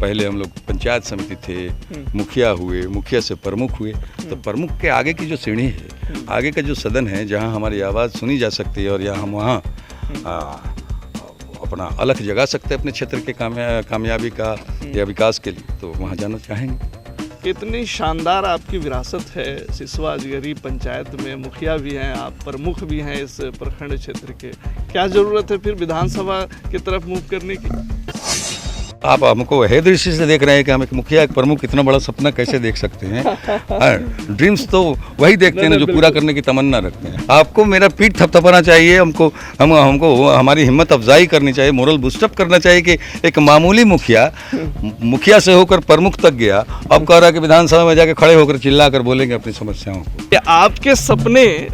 पहले हम लोग पंचायत समिति थे, मुखिया हुए, मुखिया से प्रमुख हुए, तो प्रमुख के आगे की जो सीढ़ी है, आगे का जो सदन है जहाँ हमारी आवाज़ सुनी जा सकती है और या हम वहाँ अपना अलख जगा सकते हैं अपने क्षेत्र के कामयाबी का या विकास के लिए, तो वहाँ जाना चाहेंगे। कितनी शानदार आपकी विरासत है। सिसवा अजगरी पंचायत में मुखिया भी हैं आप, प्रमुख भी हैं इस प्रखंड क्षेत्र के। क्या ज़रूरत है फिर विधानसभा की तरफ मूव करने की? आप हमको है दृष्टि से देख रहे हैं कि हम एक मुखिया, एक प्रमुख इतना बड़ा सपना कैसे देख सकते हैं। ड्रीम्स तो वही देखते हैं जो पूरा करने की तमन्ना रखते हैं। आपको मेरा पीठ थपथपाना चाहिए, हमको हमारी हिम्मत अफजाई करनी चाहिए, मोरल बूस्टअप करना चाहिए कि एक मामूली मुखिया से होकर प्रमुख तक गया, अब कह रहा है कि विधानसभा में जाके खड़े होकर चिल्ला कर बोलेंगे अपनी समस्याओं को। आपके सपने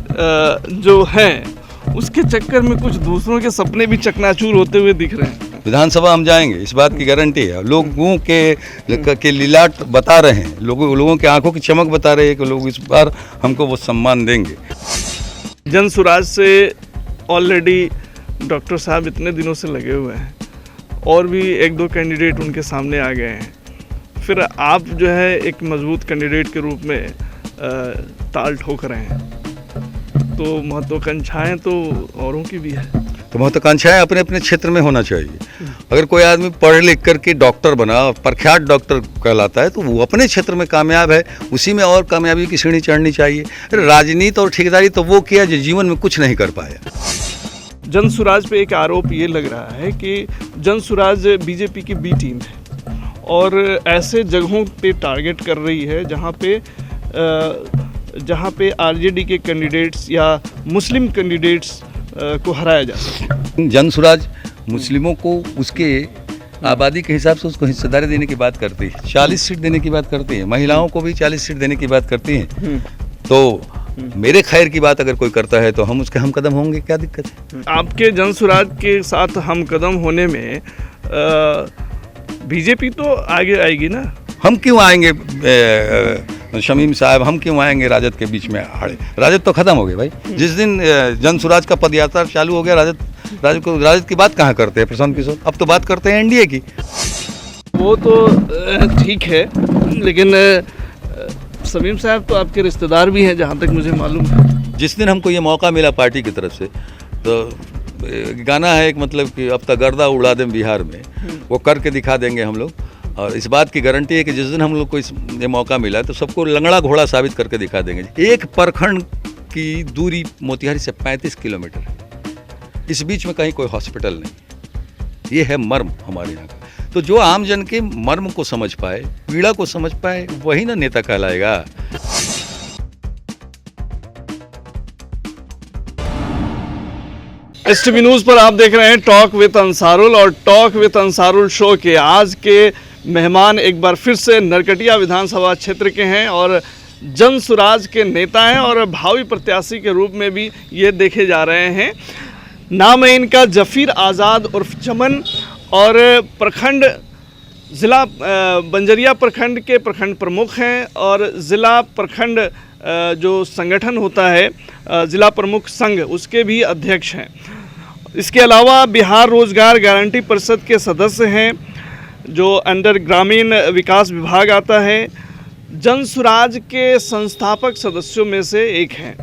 जो हैं उसके चक्कर में कुछ दूसरों के सपने भी चकनाचूर होते हुए दिख रहे हैं। विधानसभा हम जाएंगे, इस बात की गारंटी है। लोगों के लीलाट बता रहे हैं, लोगों के आंखों की चमक बता रहे हैं कि लोग इस बार हमको वो सम्मान देंगे। जन सुराज से ऑलरेडी डॉक्टर साहब इतने दिनों से लगे हुए हैं और भी एक दो कैंडिडेट उनके सामने आ गए हैं, फिर आप जो है एक मजबूत कैंडिडेट के रूप में ताल ठोक रहे हैं, तो महत्वाकांक्षाएं तो औरों की भी है। तो महत्वाकांक्षाएं अपने अपने क्षेत्र में होना चाहिए। अगर कोई आदमी पढ़ लिख करके डॉक्टर बना, प्रख्यात डॉक्टर कहलाता है, तो वो अपने क्षेत्र में कामयाब है, उसी में और कामयाबी की सीढ़ी चढ़नी चाहिए। राजनीति और ठेकेदारी तो वो किया जो जीवन में कुछ नहीं कर पाया। जन सुराज पे एक आरोप ये लग रहा है कि जन सुराज बीजेपी की बी टीम है और ऐसे जगहों पे टारगेट कर रही है जहाँ पे आरजेडी के कैंडिडेट्स या मुस्लिम कैंडिडेट्स को हराया जा सके। जन सुराज मुस्लिमों को उसके आबादी के हिसाब से उसको हिस्सेदारी देने की बात करती है, 40 सीट देने की बात करती है, महिलाओं को भी 40 सीट देने की बात करती है। तो मेरे खैर की बात अगर कोई करता है तो हम उसके हम कदम होंगे, क्या दिक्कत है? आपके जन सुराज के साथ हम कदम होने में बीजेपी तो आगे आएगी ना? हम क्यों आएंगे शमीम साहब, हम क्यों आएंगे राजद के बीच में आड़े? राजद तो खत्म हो गए भाई। जिस दिन जन सुराज का पदयात्रा चालू हो गया, राजद की बात कहाँ करते हैं प्रशांत किशोर? अब तो बात करते हैं एनडीए की। वो तो ठीक है, लेकिन शमीम साहब तो आपके रिश्तेदार भी हैं जहाँ तक मुझे मालूम है। जिस दिन हमको ये मौका मिला पार्टी की तरफ से, तो गाना है एक, मतलब कि अब तक गर्दा उड़ा दें बिहार में, वो करके दिखा देंगे हम लोग। और इस बात की गारंटी है कि जिस दिन हम लोग को ये मौका मिला तो सबको लंगड़ा घोड़ा साबित करके दिखा देंगे। एक प्रखंड की दूरी मोतिहारी से 35 किलोमीटर है, इस बीच में कहीं कोई हॉस्पिटल नहीं। ये है मर्म हमारे यहाँ का। तो जो आम जन के मर्म को समझ पाए, पीड़ा को समझ पाए, वही ना नेता कहलाएगा। STV न्यूज़ पर आप देख रहे हैं टॉक विद अंसारुल, और टॉक विद अंसारुल शो के आज के मेहमान एक बार फिर से नरकटिया विधानसभा क्षेत्र के हैं और जन सुराज के नेता हैं और भावी प्रत्याशी के रूप में भी ये देखे जा रहे हैं। नाम है इनका जफ़ीर आज़ाद उर्फ चमन, और प्रखंड ज़िला बंजरिया प्रखंड के प्रखंड प्रमुख हैं और ज़िला प्रखंड जो संगठन होता है ज़िला प्रमुख संघ, उसके भी अध्यक्ष हैं। इसके अलावा बिहार रोजगार गारंटी परिषद के सदस्य हैं जो अंडर ग्रामीण विकास विभाग आता है। जन सुराज के संस्थापक सदस्यों में से एक हैं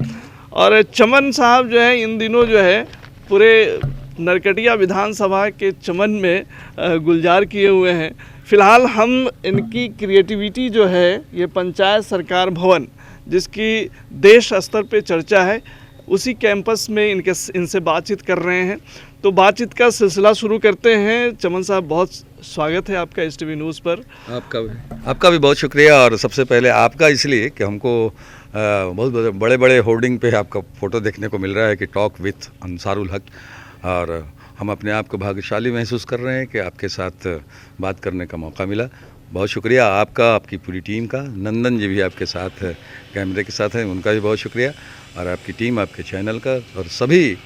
और चमन साहब जो है इन दिनों जो है पूरे नरकटिया विधानसभा के चमन में गुलजार किए हुए हैं। फ़िलहाल हम इनकी क्रिएटिविटी जो है ये पंचायत सरकार भवन, जिसकी देश स्तर पे चर्चा है, उसी कैंपस में इनसे बातचीत कर रहे हैं। तो बातचीत का सिलसिला शुरू करते हैं। चमन साहब, बहुत स्वागत है आपका STV न्यूज़ पर। आपका भी बहुत शुक्रिया। और सबसे पहले आपका इसलिए कि हमको बहुत बड़े बड़े होर्डिंग पे आपका फ़ोटो देखने को मिल रहा है कि टॉक विथ अंसारुल हक, और हम अपने आप को भाग्यशाली महसूस कर रहे हैं कि आपके साथ बात करने का मौका मिला। बहुत शुक्रिया आपका, आपकी पूरी टीम का। नंदन जी भी आपके साथ कैमरे के साथ हैं, उनका भी बहुत शुक्रिया, और आपकी टीम, आपके चैनल का, और सभी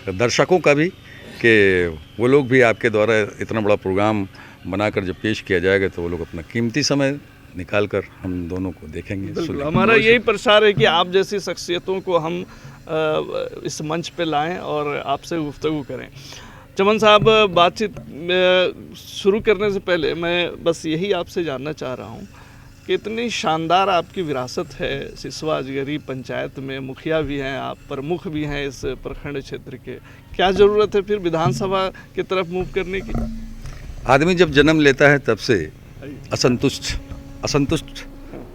दर्शकों का भी, कि वो लोग भी आपके द्वारा इतना बड़ा प्रोग्राम बनाकर जब पेश किया जाएगा तो वो लोग अपना कीमती समय निकाल कर हम दोनों को देखेंगे। हमारा यही प्रसार है कि आप जैसी शख्सियतों को हम इस मंच पे लाएं और आपसे गुफ्तगू करें। चमन साहब, बातचीत शुरू करने से पहले मैं बस यही आपसे जानना चाह रहा हूँ कि इतनी शानदार आपकी विरासत है सिसवा अजगरी पंचायत में, मुखिया भी हैं आप, प्रमुख भी हैं इस प्रखंड क्षेत्र के, क्या ज़रूरत है फिर विधानसभा की तरफ मूव करने की? आदमी जब जन्म लेता है तब से असंतुष्ट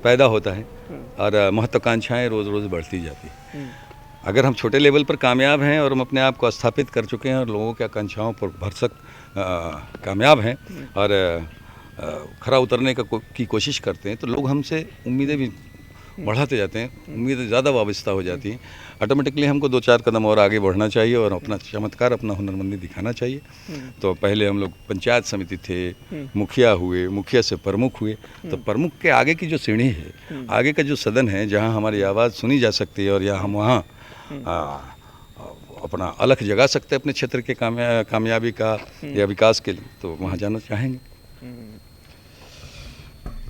पैदा होता है और महत्वाकांक्षाएं रोज़ रोज़ बढ़ती जाती हैं। अगर हम छोटे लेवल पर कामयाब हैं और हम अपने आप को स्थापित कर चुके हैं और लोगों की आकांक्षाओं पर भरसक कामयाब हैं और खरा उतरने की कोशिश करते हैं, तो लोग हमसे उम्मीदें भी बढ़ाते जाते हैं, उम्मीदें ज़्यादा वाबस्ता हो जाती हैं। ऑटोमेटिकली हमको 2-4 कदम और आगे बढ़ना चाहिए और अपना चमत्कार, अपना हुनरमंदी दिखाना चाहिए। तो पहले हम लोग पंचायत समिति थे, मुखिया हुए, मुखिया से प्रमुख हुए, तो प्रमुख के आगे की जो सीढ़ी है, आगे का जो सदन है जहाँ हमारी आवाज़ सुनी जा सकती है और या हम वहाँ अपना अलख जगा सकते हैं अपने क्षेत्र के कामयाबी का या विकास के लिए, तो वहाँ जाना चाहेंगे।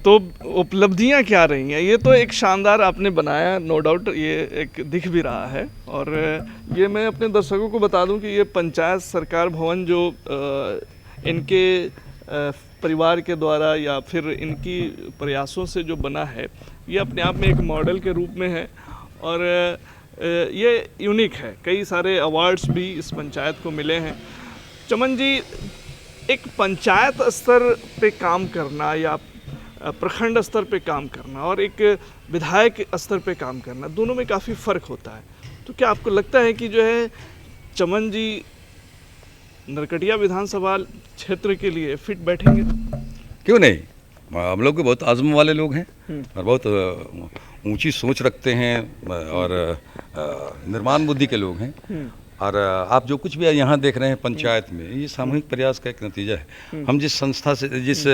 तो उपलब्धियां क्या रही हैं? ये तो एक शानदार आपने बनाया, नो डाउट ये एक दिख भी रहा है। और ये मैं अपने दर्शकों को बता दूं कि ये पंचायत सरकार भवन जो इनके परिवार के द्वारा या फिर इनकी प्रयासों से जो बना है, ये अपने आप में एक मॉडल के रूप में है और ये यूनिक है। कई सारे अवार्ड्स भी इस पंचायत को मिले हैं। चमन जी, एक पंचायत स्तर पे काम करना या प्रखंड स्तर पे काम करना और एक विधायक स्तर पे काम करना, दोनों में काफ़ी फ़र्क होता है। तो क्या आपको लगता है कि जो है चमन जी नरकटिया विधानसभा क्षेत्र के लिए फिट बैठेंगे? क्यों नहीं, हम लोग के बहुत आज़म वाले लोग हैं और बहुत ऊंची सोच रखते हैं और निर्माण बुद्धि के लोग हैं। और आप जो कुछ भी यहाँ देख रहे हैं पंचायत में, ये सामूहिक प्रयास का एक नतीजा है। हम जिस संस्था से, जिस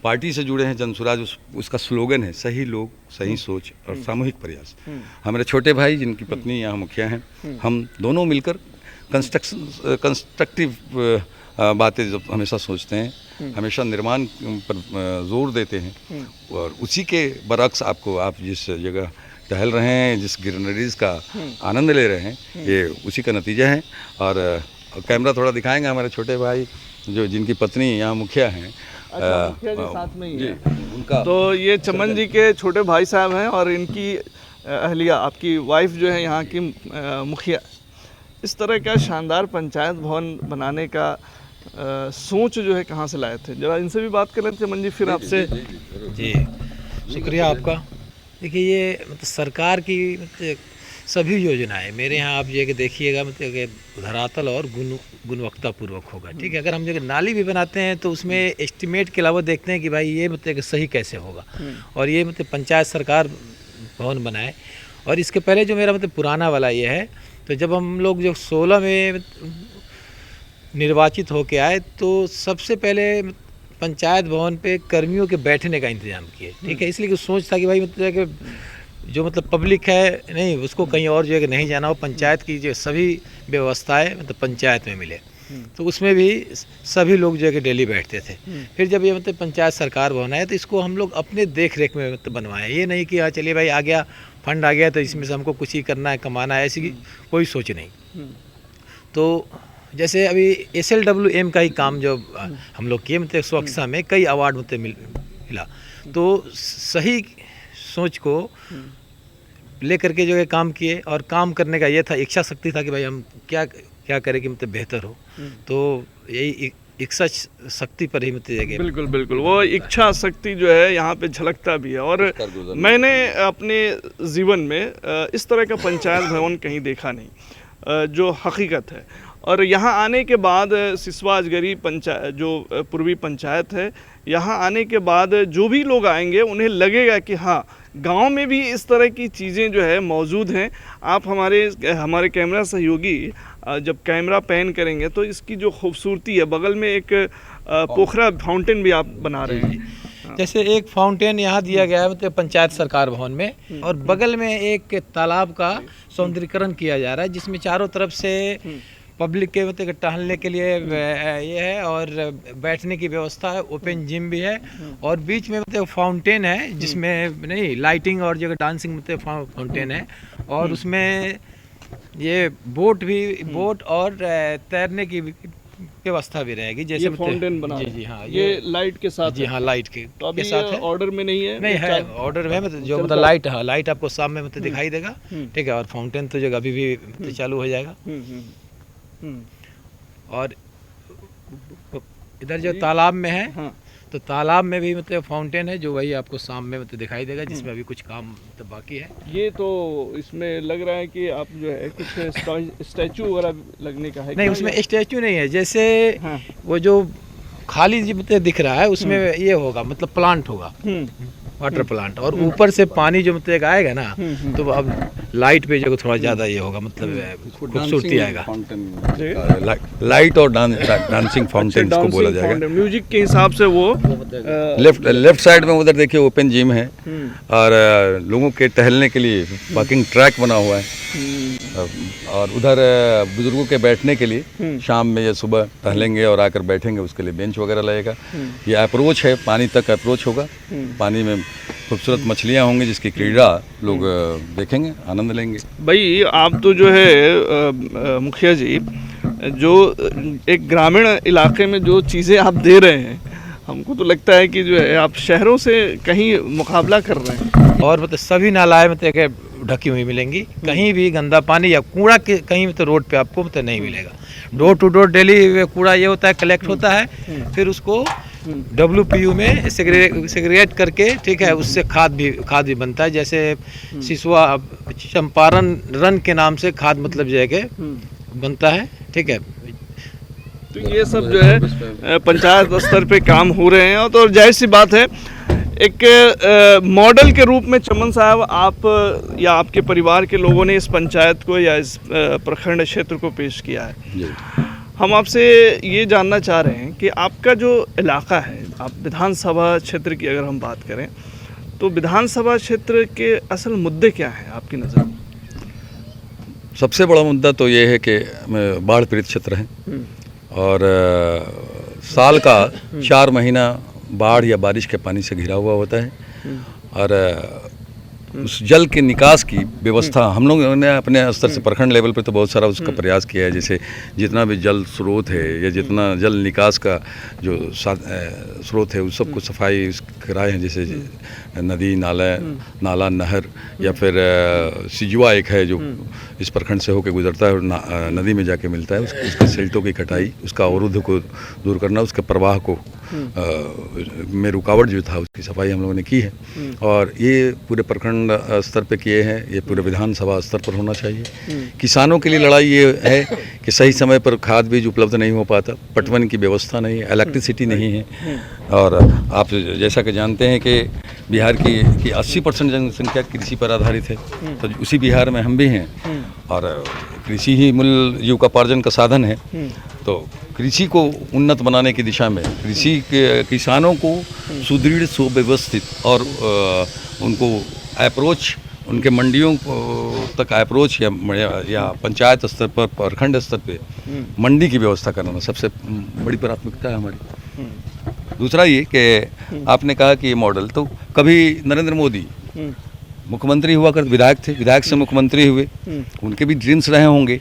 पार्टी से जुड़े हैं, जनसुराज, उसका स्लोगन है सही लोग, सही सोच और सामूहिक प्रयास। हमारे छोटे भाई जिनकी पत्नी यहाँ मुखिया हैं, हम दोनों मिलकर कंस्ट्रक्टिव बातें जब हमेशा सोचते हैं, हमेशा निर्माण पर जोर देते हैं और उसी के बरक्स आप जिस जगह टहल रहे हैं, जिस ग्रीनरीज का आनंद ले रहे हैं, ये उसी का नतीजा है। और कैमरा थोड़ा दिखाएंगे हमारे छोटे भाई जो जिनकी पत्नी यहाँ मुखिया हैं। अच्छा, मुखिया जी साथ में ही है उनका। तो ये चमन जी के छोटे भाई साहब हैं और इनकी अहलिया, आपकी वाइफ जो है यहाँ की मुखिया। इस तरह का शानदार पंचायत भवन बनाने का सोच जो है कहाँ से लाए थे? जरा इनसे भी बात करें चमन जी, फिर आपसे। जी शुक्रिया आपका। देखिए, ये मतलब सरकार की सभी योजनाएं मेरे यहाँ आप ये कि देखिएगा, मतलब कि धरातल और गुणवत्तापूर्वक होगा। ठीक है, अगर हम जो नाली भी बनाते हैं तो उसमें एस्टिमेट के अलावा देखते हैं कि भाई ये मतलब कि सही कैसे होगा। और ये मतलब पंचायत सरकार भवन बनाए। और इसके पहले जो मेरा मतलब पुराना वाला ये है, तो जब हम लोग जो 16 में निर्वाचित होके आए तो सबसे पहले पंचायत भवन पे कर्मियों के बैठने का इंतजाम किए। ठीक है, इसलिए कि सोच था कि भाई मतलब कि जो मतलब पब्लिक है नहीं, उसको कहीं और जो है कि नहीं जाना हो, पंचायत की जो सभी व्यवस्थाएं मतलब पंचायत में मिले। तो उसमें भी सभी लोग जो है कि डेली बैठते थे। फिर जब ये मतलब पंचायत सरकार भवन आया तो इसको हम लोग अपने देख रेख में मतलब बनवाया। ये नहीं कि हाँ चलिए भाई आ गया फंड आ गया तो इसमें से हमको कुछ ही करना है, कमाना है, ऐसी कोई सोच नहीं। तो जैसे अभी SLWM का ही काम जो हम लोग किए, मतलब स्वच्छता में कई अवार्ड मतलब मिला। तो सही सोच को लेकर के जो है काम किए और काम करने का ये था, इच्छा शक्ति था कि भाई हम क्या करें कि मतलब बेहतर हो। तो यही इच्छा शक्ति पर ही मतलब बिल्कुल बिल्कुल वो इच्छा शक्ति जो है यहाँ पे झलकता भी है। और मैंने अपने जीवन में इस तरह का पंचायत भवन कहीं देखा नहीं जो हकीकत है। और यहाँ आने के बाद सिसवा अजगरी पंचायत जो पूर्वी पंचायत है, यहाँ आने के बाद जो भी लोग आएंगे उन्हें लगेगा कि हाँ गांव में भी इस तरह की चीज़ें जो है मौजूद हैं। आप हमारे कैमरा सहयोगी जब कैमरा पैन करेंगे तो इसकी जो खूबसूरती है, बगल में एक पोखरा फाउंटेन भी आप बना रहे हैं। जैसे एक फाउंटेन यहाँ दिया गया है मतलब पंचायत सरकार भवन में, और बगल में एक तालाब का सौंदर्यीकरण किया जा रहा है जिसमें चारों तरफ से पब्लिक के मतलब टहलने के लिए ये है और बैठने की व्यवस्था है, ओपन जिम भी है और बीच में मतलब फाउंटेन है जिसमें नहीं लाइटिंग और जगह डांसिंग मतलब फाउंटेन है। और उसमें ये बोट और तैरने की व्यवस्था भी रहेगी, जैसे ये मतलब- फाउंटेन बना जी रहे जी हैं। हाँ, ये लाइट के साथ जी है। हाँ लाइट के तो अभी साथ है। ऑर्डर में नहीं है, नहीं है चाल- ऑर्डर में, मतलब जो चलता मतलब है। लाइट, हाँ लाइट आपको शाम में मतलब दिखाई देगा, हम्म। ठीक है। और फाउंटेन तो जो अभी भी मतलब चालू हो जाएगा। हम्म। और इधर जो तालाब में है, हाँ तो तालाब में भी मतलब फाउंटेन है, जो वही आपको शाम में मतलब दिखाई देगा, जिसमें अभी कुछ काम मतलब बाकी है। ये तो इसमें लग रहा है कि आप जो है कुछ स्टैचू वगैरह लगने का है नहीं क्या? उसमें स्टैचू नहीं है, जैसे हाँ। वो जो खाली जो मतलब दिख रहा है उसमें ये होगा, मतलब प्लांट होगा, वाटर प्लांट। और ऊपर से पानी जो मतलब आएगा ना, तो अब लाइट पे जो थोड़ा ज़्यादा ये होगा, मतलब खूबसूरती आएगा। लाइट और डांसिंग फाउंटेन इसको बोला जाएगा। म्यूजिक के हिसाब से वो लेफ्ट साइड में उधर देखिए ओपन जिम है, और लोगों के टहलने के लिए वॉकिंग ट्रैक बना हुआ है, और उधर बुजुर्गों के बैठने के लिए शाम में या सुबह टहलेंगे और आकर बैठेंगे, उसके लिए बेंच वगैरह लगेगा। ये अप्रोच है, पानी तक अप्रोच होगा, पानी में खूबसूरत मछलियाँ होंगी जिसकी क्रीड़ा लोग देखेंगे, आनंद लेंगे। भाई आप तो जो है मुखिया जी, जो एक ग्रामीण इलाके में जो चीज़ें आप दे रहे हैं, हमको तो लगता है कि जो है आप शहरों से कहीं मुकाबला कर रहे हैं। और मतलब सभी नालाएं मतलब कि ढकी हुई मिलेंगी, कहीं भी गंदा पानी या कूड़ा के कहीं मतलब रोड पे आपको मतलब नहीं मिलेगा। डोर टू डोर डेली कूड़ा ये होता है, कलेक्ट होता है, फिर उसको WPU में सेग्रीगेट करके, ठीक है, उससे खाद भी बनता है। जैसे सिसुआ चंपारण रन के नाम से खाद मतलब जो है कि बनता है, ठीक है। तो ये सब जो है पंचायत स्तर पे काम हो रहे हैं, और तो जाहिर सी बात है एक मॉडल के रूप में चमन साहब आप या आपके परिवार के लोगों ने इस पंचायत को या इस प्रखंड क्षेत्र को पेश किया है। हम आपसे ये जानना चाह रहे हैं कि आपका जो इलाका है, आप विधानसभा क्षेत्र की अगर हम बात करें, तो विधानसभा क्षेत्र के असल मुद्दे क्या हैं आपकी नज़र में? सबसे बड़ा मुद्दा तो ये है कि बाढ़ पीड़ित क्षेत्र है, और साल का 4 महीना बाढ़ या बारिश के पानी से घिरा हुआ होता है, और उस जल के निकास की व्यवस्था हम लोगों ने अपने स्तर से प्रखंड लेवल पे तो बहुत सारा उसका प्रयास किया है। जैसे जितना भी जल स्रोत है या जितना जल निकास का जो स्रोत है उस सबको सफाई कराए हैं, जैसे नदी नाला नहर, या फिर सिजवा एक है जो इस प्रखंड से होकर गुजरता है और नदी में जाके मिलता है, उसके सिल्टों की कटाई, उसका अवरुद्ध को दूर करना, उसके प्रवाह को में रुकावट जो था उसकी सफाई हम लोगों ने की है। और ये पूरे प्रखंड स्तर पे किए हैं, ये पूरे विधानसभा स्तर पर होना चाहिए। किसानों के लिए लड़ाई ये है कि सही समय पर खाद बीज उपलब्ध नहीं हो पाता, पटवन की व्यवस्था नहीं है, इलेक्ट्रिसिटी नहीं है। और आप जैसा कि जानते हैं कि बिहार की 80% जनसंख्या कृषि पर आधारित है, तो उसी बिहार में हम भी हैं, और कृषि ही मूल जीविकोपार्जन का साधन है। तो कृषि को उन्नत बनाने की दिशा में कृषि के किसानों को सुदृढ़ सुव्यवस्थित और उनको अप्रोच, उनके मंडियों तक अप्रोच या पंचायत स्तर पर, प्रखंड स्तर पे मंडी की व्यवस्था करना सबसे बड़ी प्राथमिकता है हमारी। दूसरा ये कि आपने कहा कि ये मॉडल, तो कभी नरेंद्र मोदी मुख्यमंत्री हुआ कर विधायक थे, विधायक से मुख्यमंत्री हुए, उनके भी ड्रीम्स रहे होंगे,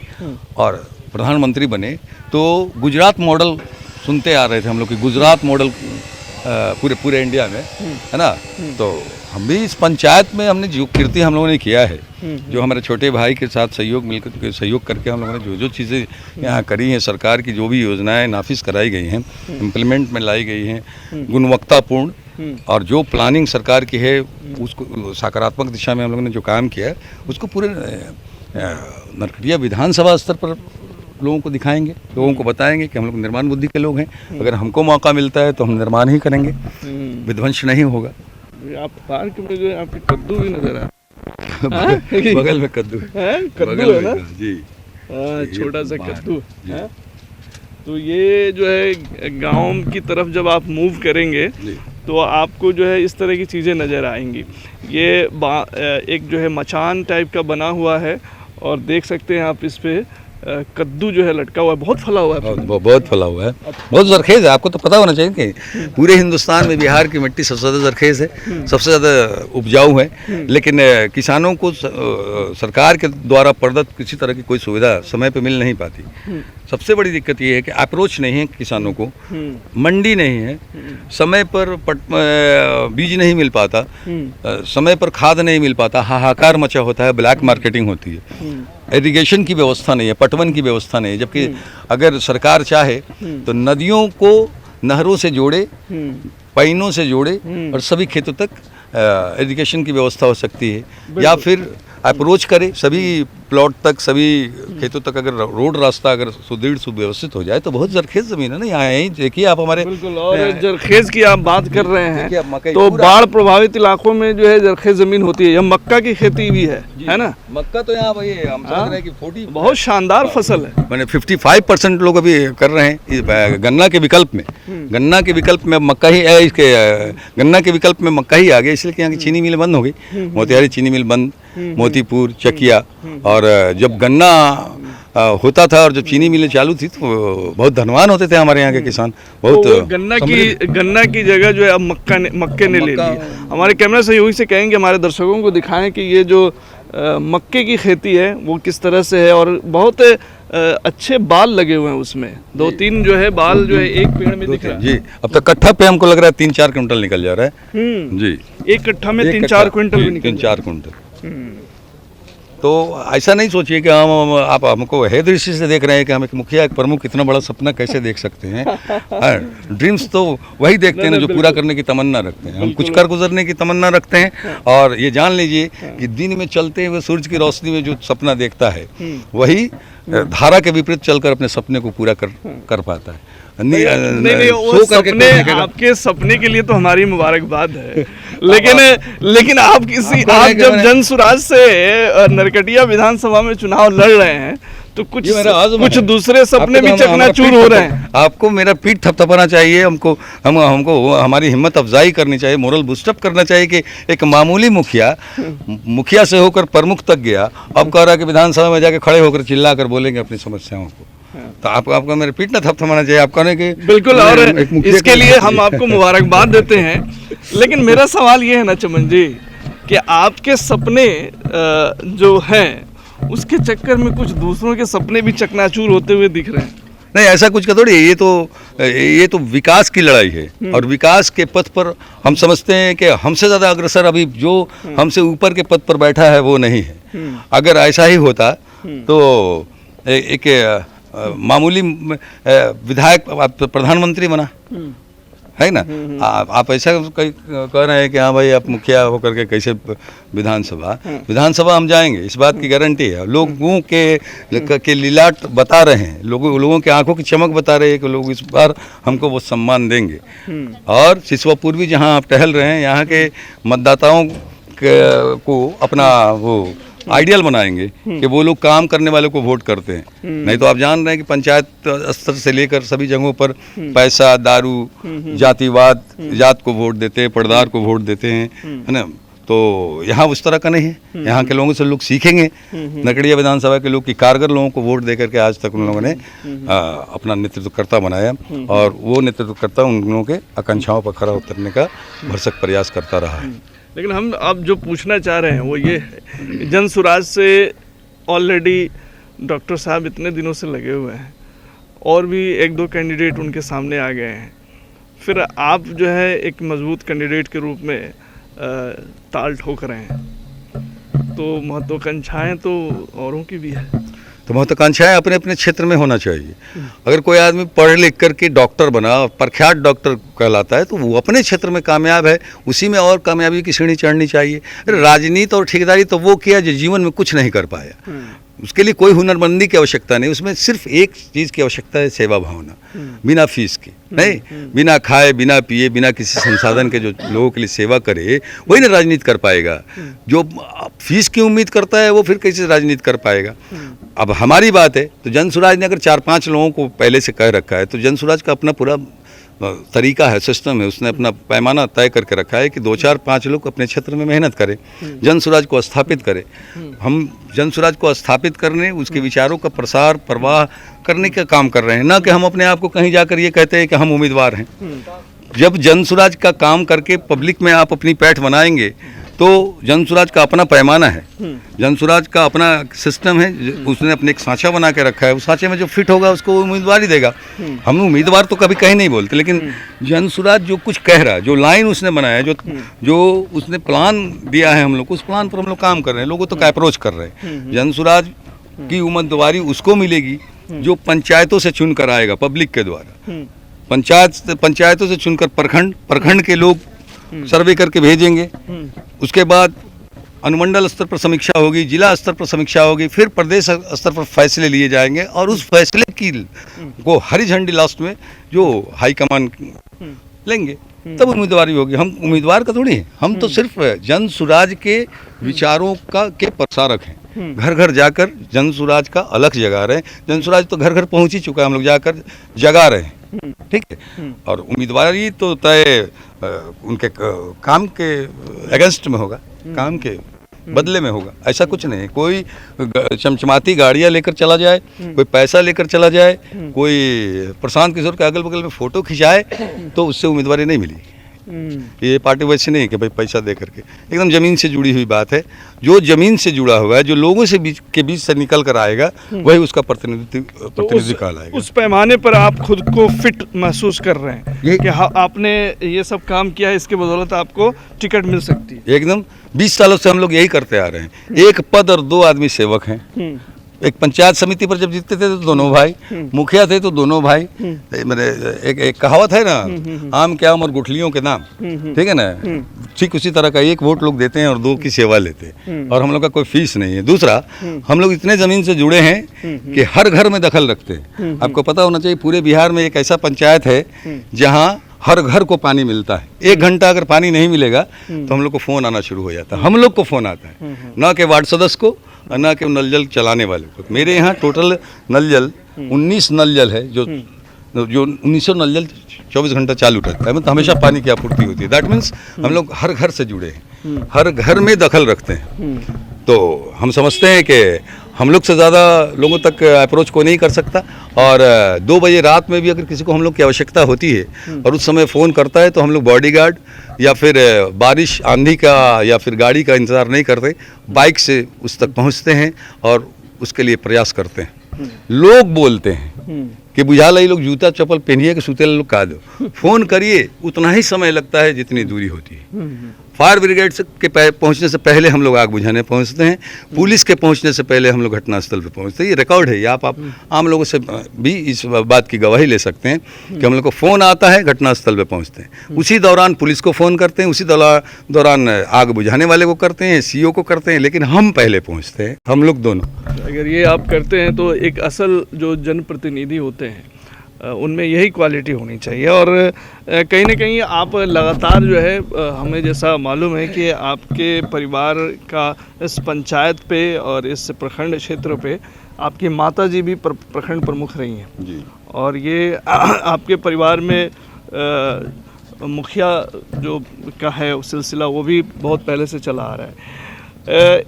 और प्रधानमंत्री बने तो गुजरात मॉडल सुनते आ रहे थे हम लोग कि गुजरात मॉडल पूरे इंडिया में है ना। तो हम भी इस पंचायत में हमने जो कीर्ति हम लोगों ने किया है, जो हमारे छोटे भाई के साथ सहयोग करके हम लोगों ने जो चीज़ें यहाँ करी हैं, सरकार की जो भी योजनाएं नाफिज कराई गई हैं, इम्प्लीमेंट में लाई गई हैं, गुणवत्तापूर्ण, और जो प्लानिंग सरकार की है उसको सकारात्मक दिशा में हम लोगों ने जो काम किया है उसको पूरे नरकटिया विधानसभा स्तर पर लोगों को दिखाएंगे, लोगों को बताएंगे कि हम लोग निर्माण बुद्धि के लोग हैं। अगर हमको मौका मिलता है तो हम निर्माण ही करेंगे, विध्वंस नहीं होगा। आप पार्क में जो है आपके कद्दू भी नजर आ बगल में कद्दू है, कद्दू है ना जी, छोटा सा कद्दू है। तो ये जो है गांव की तरफ जब आप मूव करेंगे तो आपको जो है इस तरह की चीज़ें नज़र आएंगी। ये एक जो है मचान टाइप का बना हुआ है, और देख सकते हैं आप इस पे कद्दू जो है लटका हुआ है, बहुत फला हुआ है। बहुत फैला हुआ है, बहुत जरखेज है। आपको तो पता होना चाहिए कि पूरे हिंदुस्तान में बिहार की मिट्टी सबसे ज़्यादा जरखेज है, सबसे ज़्यादा उपजाऊ है। लेकिन किसानों को सरकार के द्वारा प्रदत्त किसी तरह की कोई सुविधा समय पे मिल नहीं पाती। सबसे बड़ी दिक्कत ये है कि अप्रोच नहीं है किसानों को, मंडी नहीं है, समय पर बीज नहीं मिल पाता, समय पर खाद नहीं मिल पाता, हाहाकार मचा होता है, ब्लैक मार्केटिंग होती है, इरिगेशन की व्यवस्था नहीं है, पटवन की व्यवस्था नहीं है। जबकि अगर सरकार चाहे तो नदियों को नहरों से जोड़े, पाइनों से जोड़े और सभी खेतों तक इरिगेशन की व्यवस्था हो सकती है, या फिर अप्रोच करे सभी प्लॉट तक, सभी खेतों तक अगर रोड रास्ता अगर सुदृढ़ सुव्यवस्थित हो जाए तो बहुत जरखेज जमीन है ना यहाँ। यहीं देखिए आप हमारे बिल्कुल। और जरखेज की आप बात कर रहे हैं तो पूरा- बाढ़ प्रभावित इलाकों में जो है जरखेज जमीन होती है। यह मक्का की खेती भी है ना? मक्का तो यहाँ भाई हम समझ रहे हैं कि 40 बहुत शानदार फसल है। मैंने 55% लोग अभी कर रहे हैं इस गन्ना के विकल्प में। गन्ना के विकल्प में अब मक्का ही इसके गन्ना के विकल्प में मक्का ही आ गया, इसलिए कि यहाँ की चीनी मिल बंद हो गई। मोतिहारी चीनी मिल बंद, मोतीपुर, चकिया। और जब गन्ना होता था और जब चीनी मिलें चालू थी तो बहुत धनवान होते थे हमारे यहाँ के किसान। बहुत तो गन्ना की जगह जो है अब मक्के ने ले ली। हमारे कैमरा सहयोगी से कहेंगे हमारे दर्शकों को दिखाएं कि ये जो मक्के की खेती है वो किस तरह से है, और बहुत अच्छे बाल लगे हुए हैं उसमें। 2-3 जो है बाल जो है एक पेड़ में दिख रहा है। जी, अब तक कट्ठा पे हमको लग रहा है 3-4 क्विंटल निकल जा रहा है। जी, एक कट्ठा में 3-4 क्विंटल भी निकल 3-4 क्विंटल। तो ऐसा नहीं सोचिए कि हम आप हमको है दृष्टि से देख रहे हैं कि हम एक मुखिया, एक प्रमुख इतना बड़ा सपना कैसे देख सकते हैं। ड्रीम्स तो वही देखते हैं ना जो पूरा करने की तमन्ना रखते हैं। हम कुछ कर गुजरने की तमन्ना रखते हैं, और ये जान लीजिए कि दिन में चलते हुए सूरज की रोशनी में जो सपना देखता है वही धारा के विपरीत चलकर अपने सपने को पूरा कर पाता है। नहीं, वो सपने, आपके सपने के लिए तो हमारी मुबारकबाद है। लेकिन आप जब जन सुराज से नरकटिया विधानसभा में चुनाव लड़ रहे हैं तो कुछ दूसरे सपने भी चकनाचूर हो रहे हैं। आपको मेरा पीठ थपथपाना चाहिए, हमको हमारी हिम्मत अफजाई करनी चाहिए, मोरल बूस्टअप करना चाहिए कि एक मामूली मुखिया से होकर प्रमुख तक गया, अब कह रहा है कि विधानसभा में जाके खड़े होकर चिल्ला कर बोलेंगे अपनी समस्याओं को। तो आपको मेरे पीठ न थपथपाना चाहिए। आप कहने के बिल्कुल, और इसके लिए हम आपको मुबारकबाद देते हैं। लेकिन मेरा सवाल ये है ना चमन जी कि आपके सपने जो हैं उसके चक्कर में कुछ दूसरों के सपने भी चकनाचूर होते हुए दिख रहे हैं। नहीं, ऐसा कुछ का थोड़ी, ये तो विकास की लड़ाई है, और विकास के पथ पर हम समझते हैं कि हमसे ज़्यादा अग्रसर अभी जो हमसे ऊपर के पद पर बैठा है वो नहीं है। अगर ऐसा ही होता तो एक मामूली विधायक प्रधानमंत्री बना है ना। आप ऐसा कह रहे हैं कि हाँ भाई आप मुखिया होकर के कैसे विधानसभा हम जाएंगे, इस बात की गारंटी है। लोगों के लीलाट बता रहे हैं, लोगों के आंखों की चमक बता रहे हैं कि लोग इस बार हमको वो सम्मान देंगे। और सिसवा पूर्वी जहाँ आप टहल रहे हैं, यहाँ के मतदाताओं को अपना वो आइडियल बनाएंगे कि वो लोग काम करने वालों को वोट करते हैं। नहीं तो आप जान रहे हैं कि पंचायत स्तर से लेकर सभी जगहों पर पैसा, दारू, जातिवाद, जात को वोट देते हैं, पर्दार को वोट देते हैं, है ना। तो यहाँ उस तरह का नहीं है। यहाँ के लोगों से लोग सीखेंगे, नरकटिया विधानसभा के लोग, की कारगर लोगों को वोट देकर के आज तक उन लोगों ने अपना नेतृत्वकर्ता बनाया, और वो नेतृत्वकर्ता उन लोगों के आकांक्षाओं पर खरा उतरने का भरसक प्रयास करता रहा है। लेकिन हम अब जो पूछना चाह रहे हैं वो ये है, जन सुराज से ऑलरेडी डॉक्टर साहब इतने दिनों से लगे हुए हैं, और भी 1-2 कैंडिडेट उनके सामने आ गए हैं, फिर आप जो है एक मजबूत कैंडिडेट के रूप में ताल ठोक रहे हैं, तो महत्वाकांक्षाएं तो औरों की भी है। तो महत्वाकांक्षाएं अपने अपने क्षेत्र में होना चाहिए। अगर कोई आदमी पढ़ लिख करके डॉक्टर बना, प्रख्यात डॉक्टर कहलाता है, तो वो अपने क्षेत्र में कामयाब है, उसी में और कामयाबी की सीढ़ी चढ़नी चाहिए। राजनीति और ठेकेदारी तो वो किया जो जीवन में कुछ नहीं कर पाया। उसके लिए कोई हुनरमंदी की आवश्यकता नहीं, उसमें सिर्फ एक चीज़ की आवश्यकता है, सेवा भावना, बिना फीस की नहीं, बिना खाए, बिना पिए, बिना किसी संसाधन के जो लोगों के लिए सेवा करे, वही ना राजनीति कर पाएगा। जो फीस की उम्मीद करता है वो फिर कैसे राजनीति कर पाएगा। अब हमारी बात है तो जन सुराज ने अगर 4-5 लोगों को पहले से कह रखा है, तो जन सुराज का अपना पूरा तरीका है, सिस्टम है, उसने अपना पैमाना तय करके रखा है कि 2-4-5 लोग अपने क्षेत्र में मेहनत करें, जन स्वराज को स्थापित करें। हम जन स्वराज को स्थापित करने, उसके विचारों का प्रसार प्रवाह करने का काम कर रहे हैं, ना कि हम अपने आप को कहीं जाकर ये कहते हैं कि हम उम्मीदवार हैं। जब जन स्वराज का काम करके पब्लिक में आप अपनी पैठ बनाएंगे तो जन स्वराज का अपना पैमाना है, जन स्वराज का अपना सिस्टम है, उसने अपने एक सांचा बना के रखा है, उस सांचे में जो फिट होगा उसको उम्मीदवार ही देगा। हम उम्मीदवार तो कभी कहीं नहीं बोलते, लेकिन जन स्वराज जो कुछ कह रहा है, जो लाइन उसने बनाया है, जो उसने प्लान दिया है हम लोग को, उस प्लान पर हम लोग काम कर रहे हैं, लोगों तक अप्रोच कर रहे हैं। जन स्वराज की उम्मीदवारी उसको मिलेगी जो पंचायतों से चुन कर आएगा, पब्लिक के द्वारा। पंचायतों से चुनकर प्रखंड के लोग सर्वे करके भेजेंगे, उसके बाद अनुमंडल स्तर पर समीक्षा होगी, जिला स्तर पर समीक्षा होगी, फिर प्रदेश स्तर पर फैसले लिए जाएंगे और उस फैसले की को हरी झंडी लास्ट में जो हाईकमान लेंगे तब उम्मीदवारी होगी। हम उम्मीदवार का थोड़ी हैं, हम तो सिर्फ जन स्वराज के विचारों के प्रसारक हैं। घर घर जाकर जन स्वराज का अलग जगा रहे हैं। जन स्वराज तो घर घर पहुंच ही चुका है, हम लोग जाकर जगा रहे हैं, ठीक है। और उम्मीदवारी तो तय उनके काम के अगेंस्ट में होगा, काम के बदले में होगा, ऐसा कुछ नहीं है। कोई चमचमाती गाड़ियां लेकर चला जाए, कोई पैसा लेकर चला जाए, कोई प्रशांत किशोर के अगल बगल में फोटो खिंचाए तो उससे उम्मीदवारी नहीं मिली। ये पार्टी वैसे नहीं है कि भाई पैसा दे करके, एकदम ज़मीन से जुड़ी हुई बात है। जो ज़मीन से जुड़ा हुआ है, जो लोगों से बीच से निकल कर आएगा, वही उसका प्रतिनिधि कहलाएगा। उस पैमाने पर आप खुद को फिट महसूस कर रहे हैं कि आपने ये सब काम किया है, इसके बदौलत आपको टिकट मिल सकती है। एकदम 20 सालों से हम लोग यही करते आ रहे हैं। एक पद और 2 आदमी सेवक हैं। एक पंचायत समिति पर जब जीतते थे तो दोनों भाई, मुखिया थे तो दोनों भाई। मेरे एक कहावत है ना, आम के आम और गुठलियों के नाम, ठीक है ना, ठीक उसी तरह का 1 वोट लोग देते हैं और 2 की सेवा लेते हैं, और हम लोग का कोई फीस नहीं है। दूसरा, हम लोग इतने ज़मीन से जुड़े हैं कि हर घर में दखल रखते हैं। आपको पता होना चाहिए, पूरे बिहार में एक ऐसा पंचायत है जहाँ हर घर को पानी मिलता है। 1 घंटा अगर पानी नहीं मिलेगा तो हम लोग को फ़ोन आना शुरू हो जाता है। हम लोग को फ़ोन आता है, ना कि वार्ड सदस्य को, ना कि नल जल चलाने वाले को। मेरे यहाँ टोटल नल जल 19 नल जल है, जो 1900 नल जल 24 घंटा चालू रहता है, मतलब हमेशा पानी की आपूर्ति होती है। दैट मीन्स हम लोग हर घर से जुड़े हैं, हर घर में दखल रखते हैं। तो हम समझते हैं कि हम लोग से ज़्यादा लोगों तक अप्रोच कोई नहीं कर सकता। और 2 बजे रात में भी अगर किसी को हम लोग की आवश्यकता होती है और उस समय फ़ोन करता है तो हम लोग बॉडीगार्ड या फिर बारिश आंधी का या फिर गाड़ी का इंतज़ार नहीं करते, बाइक से उस तक पहुंचते हैं और उसके लिए प्रयास करते हैं। लोग बोलते हैं कि बुझा लाई लोग जूता चप्पल पहनिए कि सूते लोग का दो, फ़ोन करिए, उतना ही समय लगता है जितनी दूरी होती है। फायर ब्रिगेड के पहुंचने से पहले हम लोग आग बुझाने पहुंचते हैं, पुलिस के पहुंचने से पहले हम लोग घटनास्थल पर पहुंचते हैं। ये रिकॉर्ड है, ये आप आम लोगों से भी इस बात की गवाही ले सकते हैं कि हम लोग को फ़ोन आता है, घटनास्थल पे पहुंचते हैं, उसी दौरान पुलिस को फ़ोन करते हैं, उसी दौरान आग बुझाने वाले को करते हैं, सीओ को करते हैं, लेकिन हम पहले पहुँचते हैं, हम लोग दोनों। अगर ये आप करते हैं तो एक असल जो जनप्रतिनिधि होते हैं उनमें यही क्वालिटी होनी चाहिए। और कहीं ना कहीं आप लगातार जो है, हमें जैसा मालूम है कि आपके परिवार का इस पंचायत पे और इस प्रखंड क्षेत्र पे आपकी माताजी भी प्रखंड प्रमुख रही हैं जी। और ये आपके परिवार में मुखिया जो का है सिलसिला, वो भी बहुत पहले से चला आ रहा है।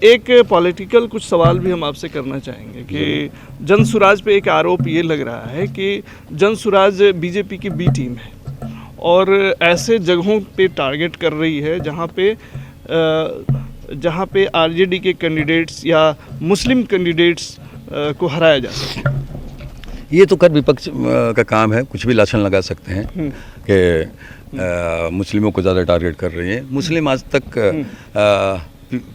एक पॉलिटिकल कुछ सवाल भी हम आपसे करना चाहेंगे कि जन स्वराज पे एक आरोप ये लग रहा है कि जन स्वराज बीजेपी की बी टीम है और ऐसे जगहों पे टारगेट कर रही है जहाँ पे आरजेडी के कैंडिडेट्स या मुस्लिम कैंडिडेट्स को हराया जा सके। ये तो कर विपक्ष का काम है, कुछ भी लाछन लगा सकते हैं कि मुस्लिमों को ज़्यादा टारगेट कर रही है। मुस्लिम आज तक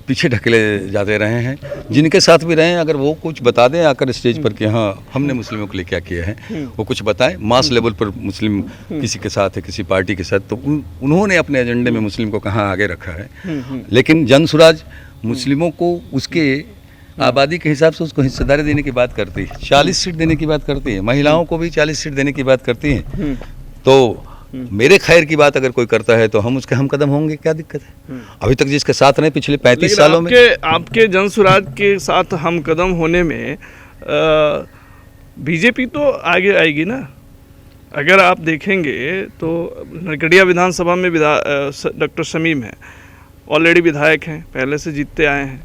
पीछे ढकेले जाते रहे हैं, जिनके साथ भी रहे हैं। अगर वो कुछ बता दें आकर स्टेज पर कि हाँ हमने मुस्लिमों के लिए क्या किया है, वो कुछ बताएं। मास लेवल पर मुस्लिम किसी के साथ है, किसी पार्टी के साथ, तो उन्होंने अपने एजेंडे में मुस्लिम को कहाँ आगे रखा है। लेकिन जन स्वराज मुस्लिमों को उसके आबादी के हिसाब से उसको हिस्सेदारी देने की बात करती है, 40 सीट देने की बात करती है, महिलाओं को भी 40 सीट देने की बात करती है। तो मेरे खैर की बात अगर कोई करता है तो हम उसके हम कदम होंगे, क्या दिक्कत है। अभी तक जिसके साथ रहे पिछले 35 सालों में आपके जन स्वराज के साथ हम कदम होने में बीजेपी तो आगे आएगी ना। अगर आप देखेंगे तो नरकटिया विधानसभा में डॉक्टर शमीम है, ऑलरेडी विधायक हैं, पहले से जीतते आए हैं,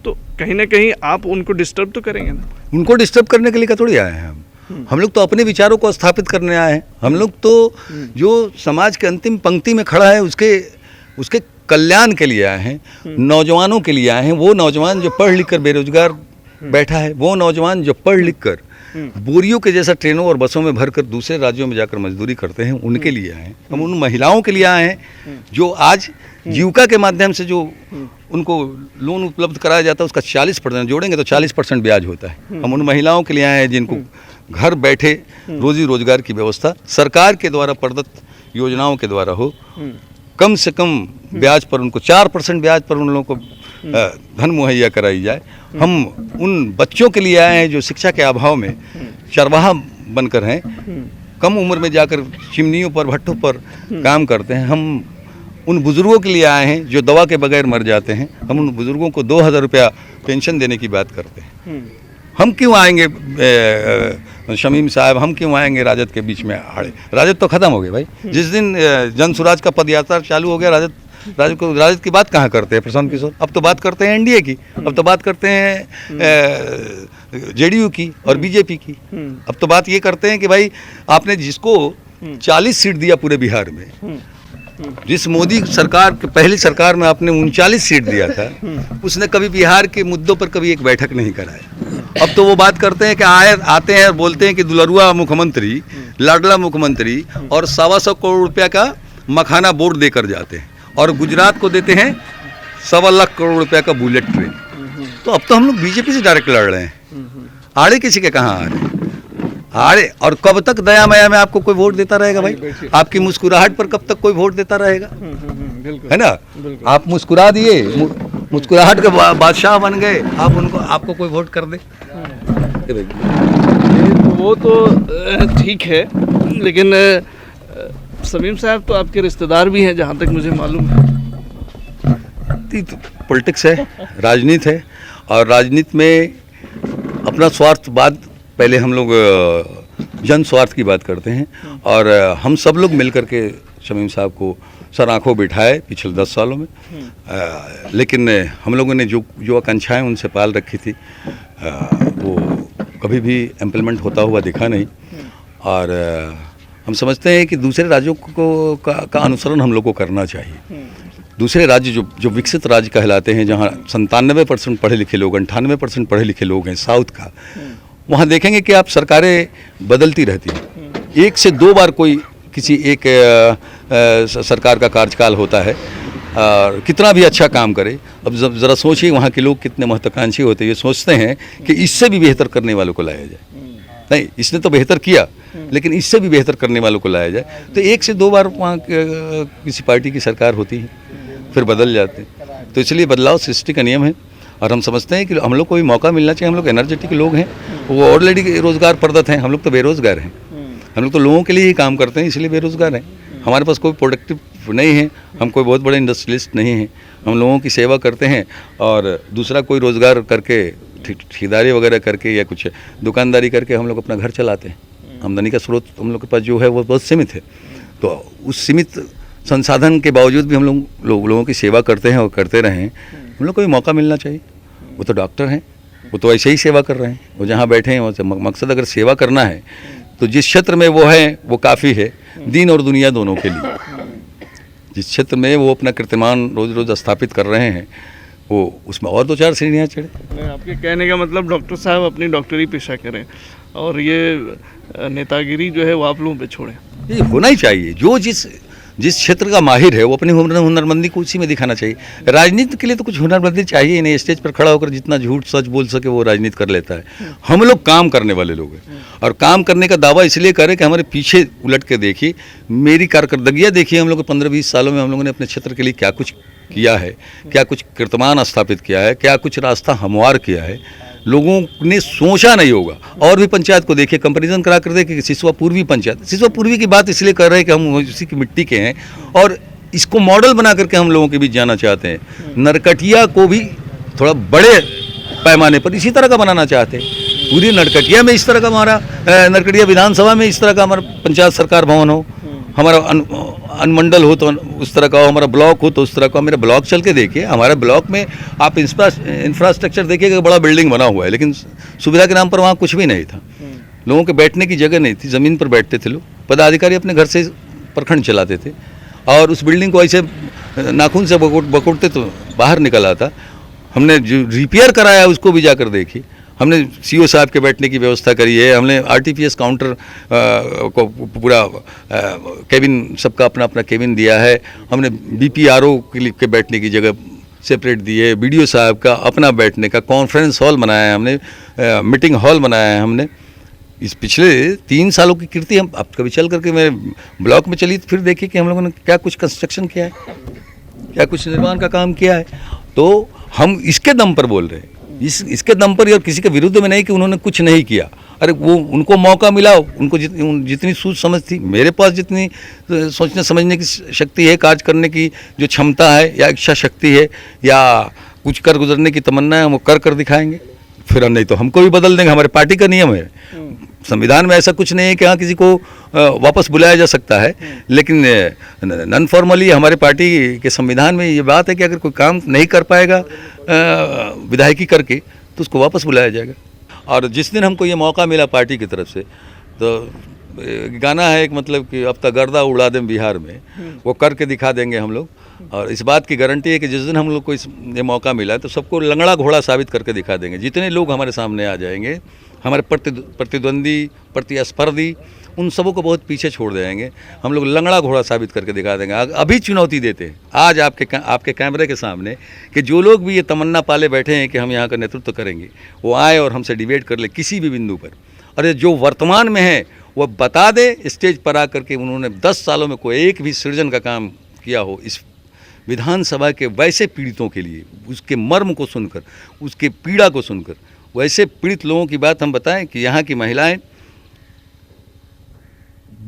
तो कहीं ना कहीं आप उनको डिस्टर्ब तो करेंगे ना? उनको डिस्टर्ब करने के लिए क्या थोड़ी आए हैं हम लोग तो अपने विचारों को स्थापित करने आए हैं। हम लोग तो जो समाज के अंतिम पंक्ति में खड़ा है उसके कल्याण के लिए आए हैं, नौजवानों के लिए आए हैं। वो नौजवान जो पढ़ लिख कर बेरोजगार बैठा है, वो नौजवान जो पढ़ लिख कर बोरियों के जैसा ट्रेनों और बसों में भरकर दूसरे राज्यों में जाकर मजदूरी करते हैं, उनके लिए आए हैं। हम उन महिलाओं के लिए आए हैं जो आज जीविका के माध्यम से जो उनको लोन उपलब्ध कराया जाता है उसका 40% जोड़ेंगे तो 40% ब्याज होता है। हम उन महिलाओं के लिए आए हैं जिनको घर बैठे रोजी रोजगार की व्यवस्था सरकार के द्वारा प्रदत्त योजनाओं के द्वारा हो, कम से कम ब्याज पर उनको 4% ब्याज पर उन लोगों को धन मुहैया कराई जाए। हम उन बच्चों के लिए आए हैं जो शिक्षा के अभाव में चरवाहा बनकर हैं, कम उम्र में जाकर चिमनियों पर भट्टों पर काम करते हैं। हम उन बुज़ुर्गों के लिए आए हैं जो दवा के बगैर मर जाते हैं। हम उन बुज़ुर्गों को 2000 रुपया पेंशन देने की बात करते हैं। हम क्यों आएंगे शमीम साहब, हम क्यों आएंगे राजद के बीच में आड़े? राजद तो ख़त्म हो गए भाई। जिस दिन जन स्वराज का पदयात्रा चालू हो गया, राजद की बात कहाँ करते हैं प्रशांत किशोर? अब तो बात करते हैं एनडीए की, अब तो बात करते हैं जेडीयू की और बीजेपी की। अब तो बात ये करते हैं कि भाई आपने जिसको 40 सीट दिया पूरे बिहार में, जिस मोदी सरकार के पहली सरकार में आपने 39 सीट दिया था, उसने कभी बिहार के मुद्दों पर कभी एक बैठक नहीं कराया। अब तो वो बात करते हैं कि आते हैं और बोलते हैं कि दुलरुआ मुख्यमंत्री, लाडला मुख्यमंत्री और 125 करोड़ रुपया का मखाना बोर्ड देकर जाते हैं और गुजरात को देते हैं 1.25 लाख करोड़ रुपया का बुलेट ट्रेन। तो अब तो हम लोग बीजेपी से डायरेक्ट लड़ रहे हैं, आड़े किसी के कहाँ आ रहे हैं? अरे और कब तक दया माया में आपको कोई वोट देता रहेगा भाई? आपकी मुस्कुराहट पर कब तक कोई वोट देता रहेगा? है ना? आप मुस्कुरा दिए, मुस्कुराहट के बादशाह बन गए, आपको कोई वोट कर दे? वो तो ठीक है, लेकिन शमीम साहब तो आपके रिश्तेदार भी हैं जहाँ तक मुझे मालूम है। तो पॉलिटिक्स है, राजनीति है, और राजनीति में अपना स्वार्थ बाद पहले हम लोग जन स्वार्थ की बात करते हैं। और हम सब लोग मिलकर के शमीम साहब को सर आँखों बिठाए पिछले 10 सालों में, लेकिन हम लोगों ने जो आकांक्षाएँ उनसे पाल रखी थी वो कभी भी इम्प्लीमेंट होता हुआ दिखा नहीं। और हम समझते हैं कि दूसरे राज्यों का अनुसरण हम लोग को करना चाहिए। दूसरे राज्य जो विकसित राज्य कहलाते हैं, जहाँ 97% पढ़े लिखे लोग, 98% पढ़े लिखे लोग हैं साउथ का, वहाँ देखेंगे कि आप सरकारें बदलती रहती हैं। 1 से 2 बार कोई किसी एक सरकार का कार्यकाल होता है, और कितना भी अच्छा काम करे। अब ज़रा सोचिए वहाँ के लोग कितने महत्वाकांक्षी होते हैं, ये सोचते हैं कि इससे भी बेहतर करने वालों को लाया जाए। नहीं, इसने तो बेहतर किया, लेकिन इससे भी बेहतर करने वालों को लाया जाए। तो 1 से 2 बार वहाँ किसी पार्टी की सरकार होती है, फिर बदल जाते हैं। तो इसलिए बदलाव सृष्टि का नियम है, और हम समझते हैं कि हम लोग को भी मौका मिलना चाहिए। हम लोग एनर्जेटिक लोग हैं, वो ऑलरेडी रोज़गार प्रदत्त हैं, हम लोग तो बेरोज़गार हैं। हम लोग तो लोगों के लिए ही काम करते हैं, इसलिए बेरोज़गार हैं। हमारे पास कोई प्रोडक्टिव नहीं है, हम कोई बहुत बड़े इंडस्ट्रियलिस्ट नहीं हैं। हम लोगों की सेवा करते हैं, और दूसरा कोई रोज़गार करके, ठेकेदारी वगैरह करके या कुछ दुकानदारी करके हम लोग अपना घर चलाते हैं। आमदनी का स्रोत हम लोग के पास जो है वो बहुत सीमित है। तो उस सीमित संसाधन के बावजूद भी हम लोगों की सेवा करते हैं और करते रहें। हम लोग को भी मौका मिलना चाहिए। वो तो डॉक्टर हैं, वो तो ऐसे ही सेवा कर रहे हैं। वो जहाँ बैठे हैं वहाँ मकसद अगर सेवा करना है तो जिस क्षेत्र में वो है वो काफ़ी है, दीन और दुनिया दोनों के लिए। जिस क्षेत्र में वो अपना कीर्तिमान रोज़ रोज़ स्थापित कर रहे हैं, वो उसमें और 2-4 सीढ़ियाँ चढ़े। आपके कहने का मतलब डॉक्टर साहब अपनी डॉक्टरी पेशा करें और ये नेतागिरी जो है वो आप लोगों पे छोड़ें। ये होना ही चाहिए। जो जिस क्षेत्र का माहिर है वो अपनी हुनरमंदी को उसी में दिखाना चाहिए। राजनीति के लिए तो कुछ हुनरमंदी चाहिए ही नहीं। स्टेज पर खड़ा होकर जितना झूठ सच बोल सके वो राजनीति कर लेता है। हम लोग काम करने वाले लोग हैं, और काम करने का दावा इसलिए करें कि हमारे पीछे उलट के देखिए, मेरी कारकर्दगियाँ देखिए। हम लोग 15-20 सालों में हम लोगों ने अपने क्षेत्र के लिए क्या कुछ किया है, क्या कुछ कीर्तिमान स्थापित किया है, क्या कुछ रास्ता हमवार किया है। लोगों ने सोचा नहीं होगा। और भी पंचायत को देखिए, कंपैरिजन करा कर देखिए, सिसवा पूर्वी पंचायत, सिसवा पूर्वी की बात इसलिए कर रहे हैं कि हम उसी की मिट्टी के हैं, और इसको मॉडल बना करके हम लोगों के बीच जाना चाहते हैं। नरकटिया को भी थोड़ा बड़े पैमाने पर इसी तरह का बनाना चाहते हैं। पूरी नरकटिया में इस तरह का हमारा नरकटिया विधानसभा में इस तरह का हमारा पंचायत सरकार भवन हो, हमारा अनुमंडल हो तो उस तरह का हो, हमारा ब्लॉक हो तो उस तरह का। मेरा ब्लॉक चल के देखिए, हमारे ब्लॉक में आप इंफ्रास्ट्रक्चर देखिएगा, बड़ा बिल्डिंग बना हुआ है, लेकिन सुविधा के नाम पर वहाँ कुछ भी नहीं था। लोगों के बैठने की जगह नहीं थी, ज़मीन पर बैठते थे लोग। पदाधिकारी अपने घर से प्रखंड चलाते थे और उस बिल्डिंग को ऐसे नाखून से बकोड़ते तो बाहर निकल आता। हमने जो रिपेयर कराया उसको भी जाकर देखी। हमने सीओ साहब के बैठने की व्यवस्था करी है, हमने आरटीपीएस काउंटर को पूरा केबिन, सबका अपना अपना केबिन दिया है। हमने बीपीआरओ के बैठने की जगह सेपरेट दी है। बीडीओ साहब का अपना बैठने का कॉन्फ्रेंस हॉल बनाया है हमने, मीटिंग हॉल बनाया है हमने। इस पिछले 3 सालों की कीर्ति हम अब कभी चल करके मेरे ब्लॉक में चली तो फिर देखिए कि हम लोगों ने क्या कुछ कंस्ट्रक्शन किया है, क्या कुछ निर्माण का काम किया है। तो हम इसके दम पर बोल रहे हैं, इसके दम पर, और किसी के विरुद्ध में नहीं कि उन्होंने कुछ नहीं किया। अरे वो उनको मौका मिला, उनको जितनी सूझ समझ थी, मेरे पास जितनी सोचने समझने की शक्ति है, कार्य करने की जो क्षमता है या इच्छा शक्ति है या कुछ कर गुजरने की तमन्ना है, हम वो कर दिखाएंगे। फिर नहीं तो हमको भी बदल देंगे। हमारे पार्टी का नियम है, संविधान में ऐसा कुछ नहीं है कि हाँ किसी को वापस बुलाया जा सकता है, लेकिन नॉन फॉर्मली हमारे पार्टी के संविधान में ये बात है कि अगर कोई काम नहीं कर पाएगा विधायकी करके तो उसको वापस बुलाया जाएगा। और जिस दिन हमको ये मौका मिला पार्टी की तरफ से, तो गाना है एक, मतलब कि अब तक गर्दा उड़ा दें बिहार में, वो करके दिखा देंगे हम लोग। और इस बात की गारंटी है कि जिस दिन हम लोग को ये मौका मिला तो सबको लंगड़ा घोड़ा साबित करके दिखा देंगे। जितने लोग हमारे सामने आ जाएंगे, हमारे प्रतिद्वंदी, प्रतिस्पर्धी, उन सबों को बहुत पीछे छोड़ देंगे। हम लोग लंगड़ा घोड़ा साबित करके दिखा देंगे। अभी चुनौती देते हैं आज आपके कैमरे के सामने कि जो लोग भी ये तमन्ना पाले बैठे हैं कि हम यहाँ का नेतृत्व करेंगे, वो आए और हमसे डिबेट कर ले किसी भी बिंदु पर। और जो वर्तमान में है वो बता दे स्टेज पर आकर के उन्होंने 10 सालों में कोई एक भी सृजन का काम किया हो इस विधानसभा के वैसे पीड़ितों के लिए, उसके मर्म को सुनकर, उसके पीड़ा को सुनकर, वैसे पीड़ित लोगों की बात हम बताएं कि यहाँ की महिलाएं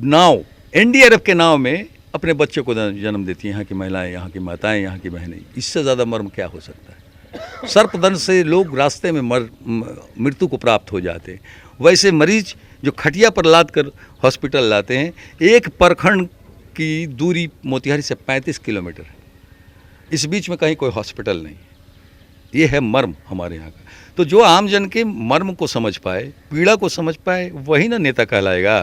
नाव, एनडीआरएफ के नाव में अपने बच्चों को जन्म देती हैं। यहाँ की महिलाएं, यहाँ की माताएं, यहाँ की बहनें, इससे ज़्यादा मर्म क्या हो सकता है। सर्पदंश से लोग रास्ते में मृत्यु को प्राप्त हो जाते हैं। वैसे मरीज जो खटिया पर लाद कर हॉस्पिटल लाते हैं, एक प्रखंड की दूरी मोतिहारी से 35 किलोमीटर है, इस बीच में कहीं कोई हॉस्पिटल नहीं। ये है मर्म हमारे यहाँ का। तो जो आम जन के मर्म को समझ पाए, पीड़ा को समझ पाए, वही ना नेता कहलाएगा।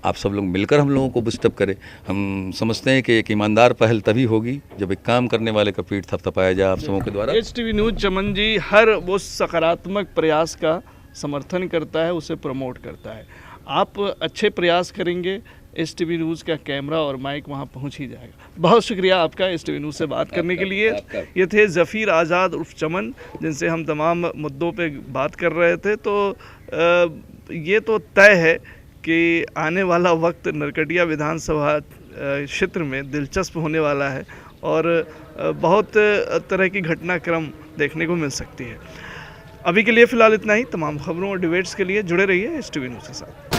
आप सब लोग मिलकर हम लोगों को बूस्टअप करें। हम समझते हैं कि एक ईमानदार पहल तभी होगी जब एक काम करने वाले का पीठ थपथपाया जाए आप सबों के द्वारा। HTV न्यूज़ चमन जी हर वो सकारात्मक प्रयास का समर्थन करता है, उसे प्रमोट करता है। आप अच्छे प्रयास करेंगे, HTV न्यूज़ का कैमरा और माइक वहां पहुंच ही जाएगा। बहुत शुक्रिया आपका HTV न्यूज़ से बात करने के लिए। ये थे ज़फ़ीर आज़ाद उर्फ चमन, जिनसे हम तमाम मुद्दों पे बात कर रहे थे। तो ये तो तय है कि आने वाला वक्त नरकटिया विधानसभा क्षेत्र में दिलचस्प होने वाला है और बहुत तरह की घटनाक्रम देखने को मिल सकती है। अभी के लिए फ़िलहाल इतना ही। तमाम खबरों और डिबेट्स के लिए जुड़े रहिए HTV न्यूज़ के साथ।